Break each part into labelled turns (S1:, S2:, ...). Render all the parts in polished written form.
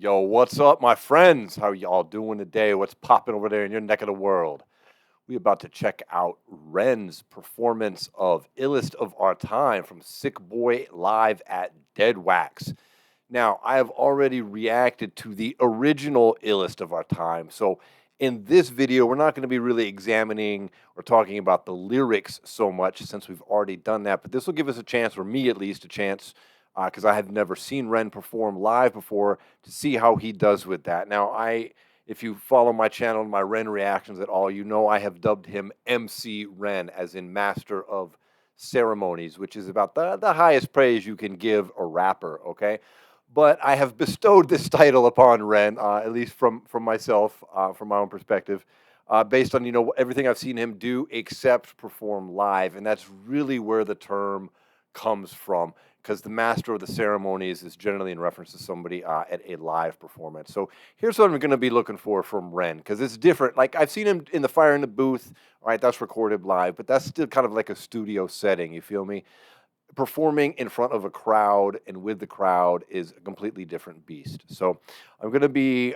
S1: Yo, what's up, my friends? How y'all doing today? What's popping over there in your neck of the world? We about to check out Ren's performance of Illest of Our Time from Sick Boy live at Dead Wax. Now, I have already reacted to the original Illest of Our Time, so in this video, we're not going to be really examining or talking about the lyrics so much since we've already done that, but this will give us a chance, or me at least, a chance, because I have never seen Ren perform live before, to see how he does with that. Now, if you follow my channel and my Ren reactions at all, you know I have dubbed him MC Ren, as in Master of Ceremonies, which is about the highest praise you can give a rapper, okay? But I have bestowed this title upon Ren, at least from myself, from my own perspective, based on, everything I've seen him do except perform live. And that's really where the term comes from, because the Master of the Ceremonies is generally in reference to somebody at a live performance. So here's what I'm going to be looking for from Ren, because it's different. Like, I've seen him in the Fire in the Booth, right? That's recorded live, but that's still kind of like a studio setting, you feel me? Performing in front of a crowd and with the crowd is a completely different beast. So I'm going to be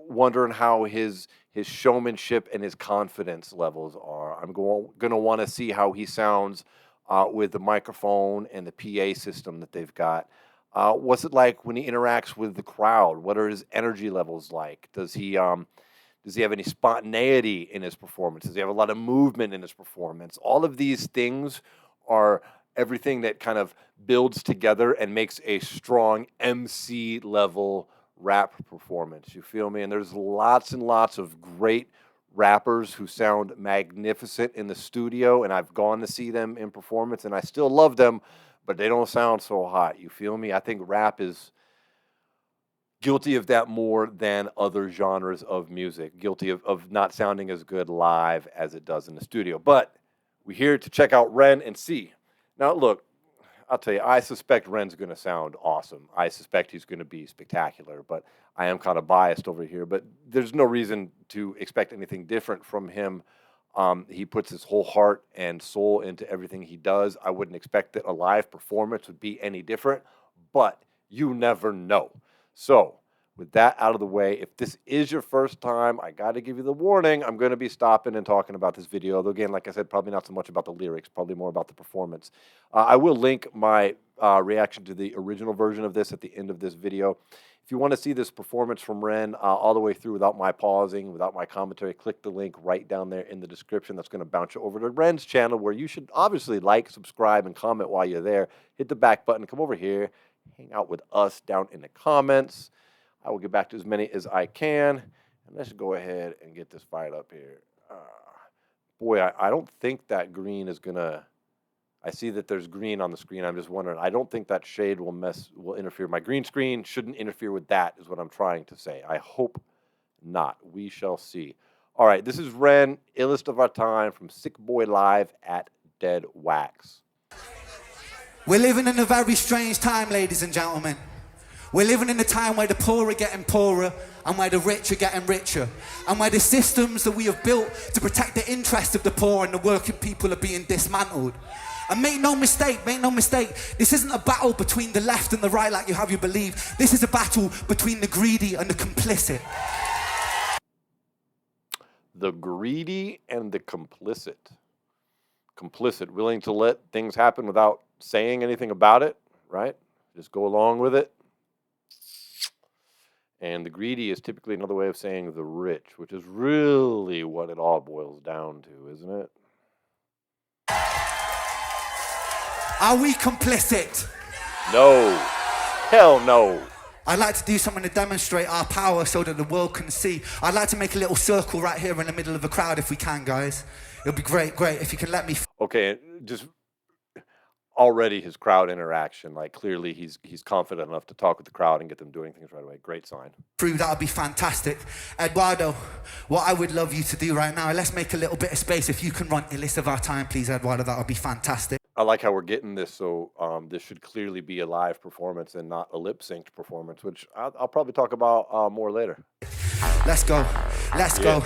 S1: wondering how his showmanship and his confidence levels are. I'm going to want to see how he sounds with the microphone and the PA system that they've got. What's it like when he interacts with the crowd? What are his energy levels like? Does he have any spontaneity in his performance? Does he have a lot of movement in his performance? All of these things are everything that kind of builds together and makes a strong MC level rap performance. You feel me? And there's lots and lots of great rappers who sound magnificent in the studio, and I've gone to see them in performance, and I still love them, but they don't sound so hot. You feel me? I think rap is guilty of that more than other genres of music, guilty of not sounding as good live as it does in the studio. But we're here to check out Ren and see. Now, look, I'll tell you, I suspect Ren's going to sound awesome. I suspect he's going to be spectacular, but I am kind of biased over here. But there's no reason to expect anything different from him. He puts his whole heart and soul into everything he does. I wouldn't expect that a live performance would be any different, but you never know. So, with that out of the way, if this is your first time, I got to give you the warning. I'm going to be stopping and talking about this video. Although, again, like I said, probably not so much about the lyrics, probably more about the performance. I will link my reaction to the original version of this at the end of this video. If you want to see this performance from Ren all the way through without my pausing, without my commentary, click the link right down there in the description. That's going to bounce you over to Ren's channel, where you should obviously like, subscribe, and comment while you're there. Hit the back button. Come over here. Hang out with us down in the comments. I will get back to as many as I can. And let's go ahead and get this fired up here. Boy, I don't think that green is going to... I see that there's green on the screen. I'm just wondering. I don't think that shade will interfere. My green screen shouldn't interfere with that, is what I'm trying to say. I hope not. We shall see. All right, this is Ren, Illest of Our Time, from Sick Boy live at Dead Wax.
S2: We're living in a very strange time, ladies and gentlemen. We're living in a time where the poor are getting poorer and where the rich are getting richer, and where the systems that we have built to protect the interests of the poor and the working people are being dismantled. And make no mistake, this isn't a battle between the left and the right like you have you believe. This is a battle between the greedy and the complicit.
S1: The greedy and the complicit. Complicit, willing to let things happen without saying anything about it, right? Just go along with it. And the greedy is typically another way of saying the rich, which is really what it all boils down to, isn't it?
S2: Are we complicit?
S1: No. Hell no.
S2: I'd like to do something to demonstrate our power so that the world can see. I'd like to make a little circle right here in the middle of the crowd if we can, guys. It'll be great, if you can let me... Okay,
S1: just... Already his crowd interaction, like clearly he's confident enough to talk with the crowd and get them doing things right away. Great sign.
S2: Through, that would be fantastic. Eduardo, what I would love you to do right now, let's make a little bit of space. If you can run Illest of Our Time, please, Eduardo, that would be fantastic.
S1: I like how we're getting this, so this should clearly be a live performance and not a lip-synced performance, which I'll probably talk about more later.
S2: Let's go. Let's go.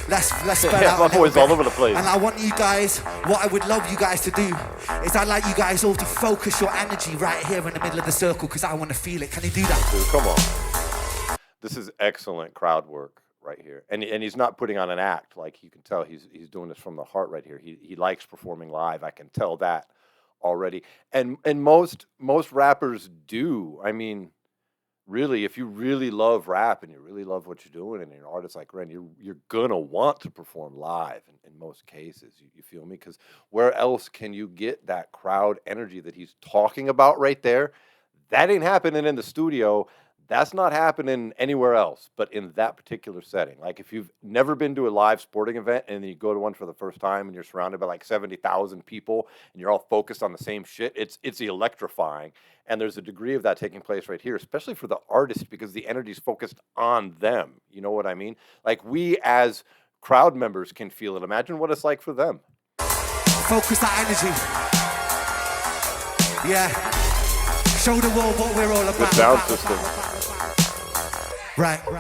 S2: Let's spread out.
S1: My boy's all over the place.
S2: And I want you guys, what I would love you guys to do is I'd like you guys all to focus your energy right here in the middle of the circle, because I want to feel it. Can you do that?
S1: Dude, come on. This is excellent crowd work right here, and he's not putting on an act. Like, you can tell he's doing this from the heart right here. He likes performing live. I can tell that already, and most rappers do. I mean, really, if you really love rap and you really love what you're doing, and you're an artist like Ren, you're gonna want to perform live in most cases. You feel me? Because where else can you get that crowd energy that he's talking about right there? That ain't happening in the studio. That's not happening anywhere else but in that particular setting. Like, if you've never been to a live sporting event and then you go to one for the first time and you're surrounded by like 70,000 people and you're all focused on the same shit, it's electrifying. And there's a degree of that taking place right here, especially for the artist, because the energy is focused on them. You know what I mean? Like, we as crowd members can feel it. Imagine what it's like for them.
S2: Focus that energy. Yeah. Show the world what we're all about.
S1: The sound system.
S2: Right. 1,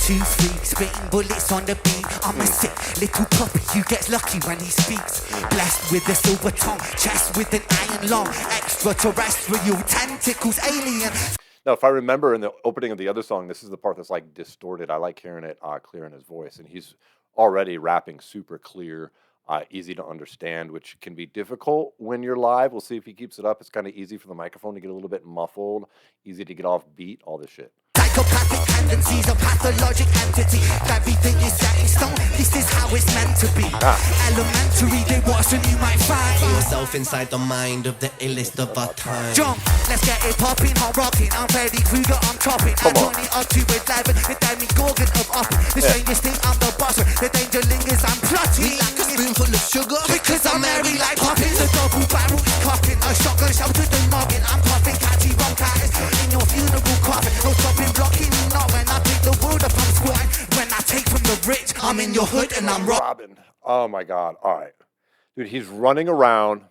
S2: 2, 3, spitting bullets on the beat. I'm a sick little puppy who gets lucky when he speaks. Blessed with a silver tongue, chest with an iron lung. Extraterrestrial tentacles, alien.
S1: Now, if I remember in the opening of the other song, this is the part that's like distorted. I like hearing it clear in his voice, and he's already rapping super clear, easy to understand, which can be difficult when you're live. We'll see if he keeps it up. It's kind of easy for the microphone to get a little bit muffled, easy to get off beat, all this shit.
S2: Psychopathic tendencies, a pathologic entity. Everything is set in stone. This is how it's meant to be. Elementary, they watch and you might find
S3: yourself inside the mind of the illest of our time.
S2: Jump, let's get it popping, hot rocking. I'm Freddy Krueger, I'm chopping. I'm 20 up to 11, the Demogorgon of up. The strangest thing, I'm the boss. The danger lingers, I'm plotting.
S3: Like a spoonful of sugar,
S2: because I'm merry like poppins. A double barrel is cocking. A shotgun shelter the noggin. I'm puffing catchy bronchitis in your funeral coffin. No stopping, blocking me not when I take the world up. I'm squatting. When I take from the rich, I'm in your hood and I'm
S1: Robin. Oh my God. All right. Dude, he's running around,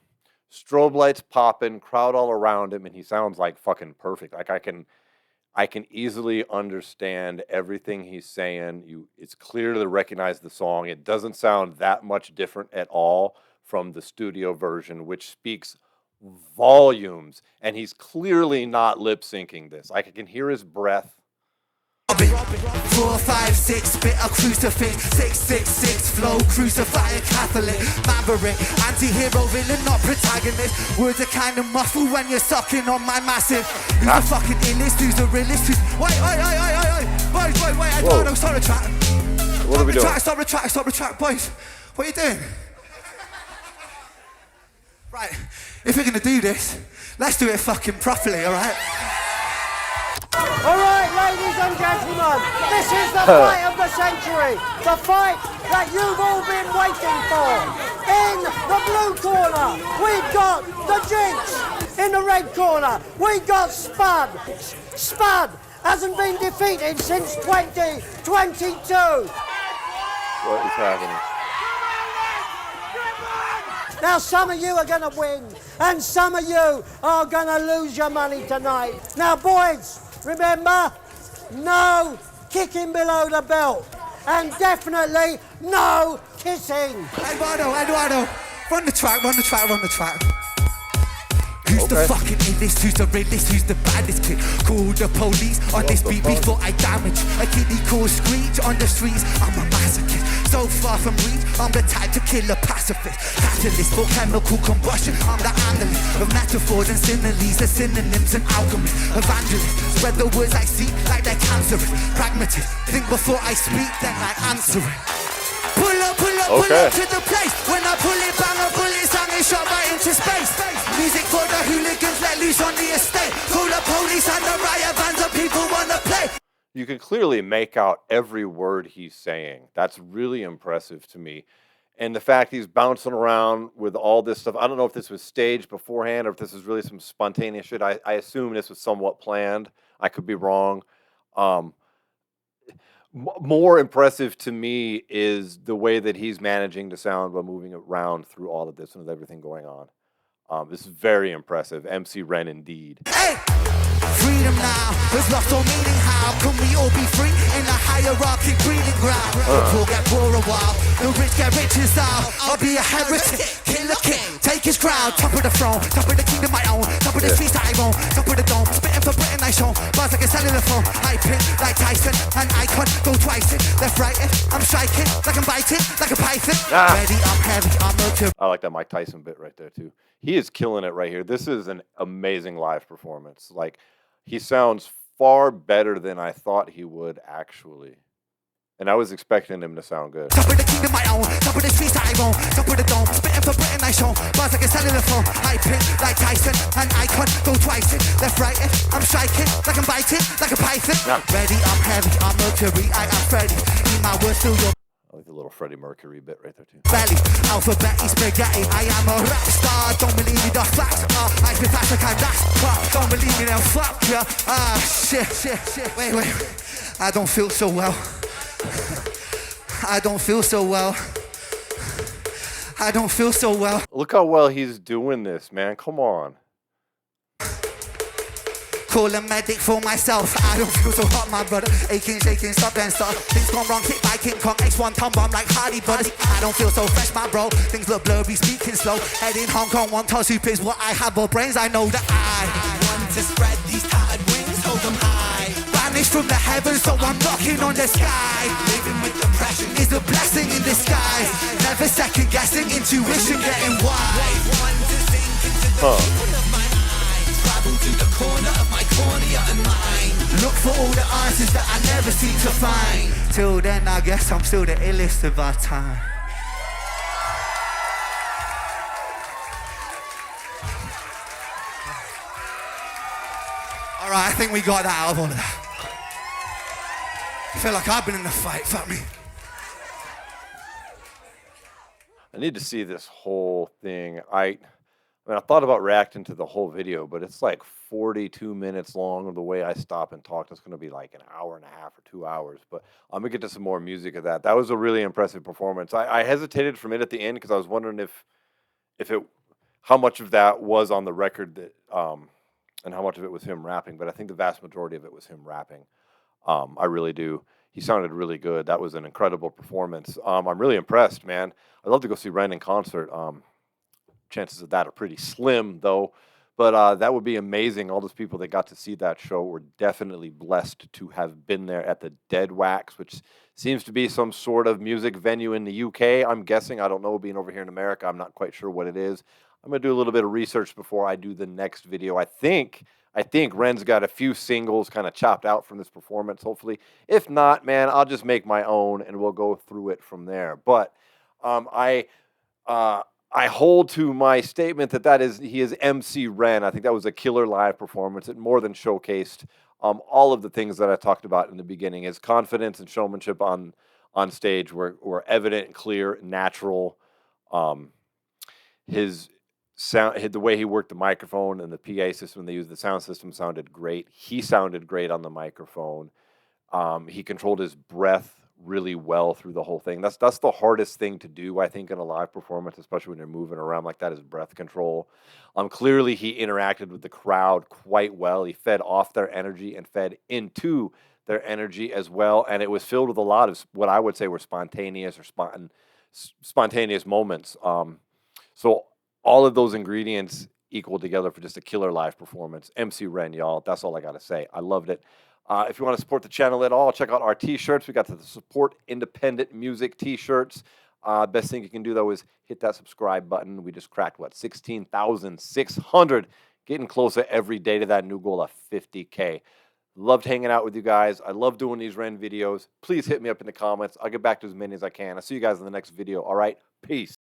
S1: strobe lights popping, crowd all around him, and he sounds like fucking perfect. Like, I can easily understand everything he's saying. It's clear to recognize the song. It doesn't sound that much different at all from the studio version, which speaks volumes, and he's clearly not lip syncing this. Like, I can hear his breath.
S2: 4, 5, 6, bit of crucifix. 666 flow, crucifying Catholic, maverick, anti-hero, villain, not protagonist. Words are kind of muffled when you're sucking on my massive. Who's the fucking illest? Who's the realist? Wait, I don't know. Stop the track.
S1: What are we doing?
S2: Stop the track, boys. What are you doing? Right, if we're gonna do this, let's do it fucking properly, alright?
S4: Alright, ladies and gentlemen, this is the fight of the century. The fight that you've all been waiting for. In the blue corner, we've got the Jinx. In the red corner, we've got Spud. Spud hasn't been defeated since 2022.
S1: What is happening?
S4: Now, some of you are going to win, and some of you are going to lose your money tonight. Now, boys, remember, no kicking below the belt, and definitely no kissing.
S2: Eduardo, run the track. Who's the fucking illest? Who's the realest? Who's the baddest kid? Call the police on this beat before I damage. A kiddie called Screech on the streets. I'm a masochist. So far from reach, I'm the type to kill a pacifist. Catalyst for chemical combustion. I'm the analyst of metaphors and similes, the synonyms and alchemists. Evangelist, spread the words I see like they're cancerous. Pragmatist, think before I speak, then I answer it. Pull up to the place. When I pull it, bang a bullet, song is shot right into space. Music for the hooligans, let loose on the estate. Call the police and the riot bands of people wanna play.
S1: You can clearly make out every word he's saying. That's really impressive to me. And the fact he's bouncing around with all this stuff, I don't know if this was staged beforehand or if this is really some spontaneous shit. I assume this was somewhat planned. I could be wrong. More impressive to me is the way that he's managing to sound while moving around through all of this and with everything going on. This is very impressive. MC Ren indeed.
S2: Hey! Freedom now has lost all meaning. How can we all be free in a hierarchy breeding ground? We'll get poor a while. The rich get richer style. I'll be a heretic, killer king. Take his crown, top of the throne, top of the kingdom my own, top of the streets that I own, top of the dome. Spitting for Britain I show. Bars like a cellular phone. I pin like Tyson, an icon. Go twice it, left right it. I'm striking like I'm biting, like a python. Ready, I'm heavy, I'm Mercury.
S1: I like that Mike Tyson bit right there too. He is killing it right here. This is an amazing live performance. Like, he sounds far better than I thought he would actually. And I was expecting him to sound good.
S2: Top of the kingdom my own, top of the streets that I own, top of the dome. Spitting for Britain I show. Bars like a cellular phone. I pin like Tyson, an icon. Go twice it, left right it. I'm striking like I'm biting, like a python. Ready, I'm heavy, I'm Mercury, I am Freddy. Eat my words through your
S1: I like the little Freddie Mercury bit right there too.
S2: belly. Alphabet spaghetti. I am a rap star. Don't believe me, the facts are. I spit fast like I'm that. Don't believe me, then fuck ya. Shit. Wait. I don't feel so well. I don't feel so well. I don't feel so well.
S1: Look how well he's doing this, man. Come on.
S2: Call a medic for myself. I don't feel so hot, my brother. Aching, shaking, stop and start. Things gone wrong, hit by King Kong. X1 time bomb like Hardy Buddy. I don't feel so fresh, my bro. Things look blurry, speaking slow. Head in Hong Kong, one toss soup is what I have. But brains, I know that I want to spread these tattered wings, hold them high. Banished from the heavens, so I'm knocking on the sky. Living with depression is a blessing in disguise. Never second guessing, intuition getting wise. Want to sink into the deep of my eyes. Travel to the corner of my cornea and mind. Look for all the answers that I never seem to find. Till then, I guess I'm still the illest of our time. All right, I think we got that out of all of that. I feel like I've been in the fight, fuck me.
S1: I need to see this whole thing. I thought about reacting to the whole video, but it's like 42 minutes long. The way I stop and talk, that's going to be like an hour and a half or 2 hours. But I'm going to get to some more music of that. That was a really impressive performance. I hesitated from it at the end because I was wondering how much of that was on the record that, and how much of it was him rapping. But I think the vast majority of it was him rapping. I really do. He sounded really good. That was an incredible performance. I'm really impressed, man. I'd love to go see Ren in concert. Chances of that are pretty slim, though. But that would be amazing. All those people that got to see that show were definitely blessed to have been there at the Dead Wax, which seems to be some sort of music venue in the UK. I'm guessing. I don't know. Being over here in America, I'm not quite sure what it is. I'm going to do a little bit of research before I do the next video. I think Ren's got a few singles kind of chopped out from this performance, hopefully. If not, man, I'll just make my own and we'll go through it from there. But I hold to my statement that he is MC Ren. I think that was a killer live performance. It more than showcased all of the things that I talked about in the beginning. His confidence and showmanship on stage were evident and clear, natural. His sound, the way he worked the microphone and the PA system they used, the sound system sounded great. He sounded great on the microphone. He controlled his breath really well through the whole thing. That's the hardest thing to do, I think, in a live performance, especially when you're moving around like that, is breath control. Clearly he interacted with the crowd quite well. He fed off their energy and fed into their energy as well, and it was filled with a lot of what I would say were spontaneous moments. So all of those ingredients equal together for just a killer live performance. MC Ren, y'all. That's all I got to say. I loved it. If you want to support the channel at all, check out our t-shirts. We got the Support Independent Music t-shirts. Best thing you can do, though, is hit that subscribe button. We just cracked, 16,600. Getting closer every day to that new goal of 50K. Loved hanging out with you guys. I love doing these Ren videos. Please hit me up in the comments. I'll get back to as many as I can. I'll see you guys in the next video. All right? Peace.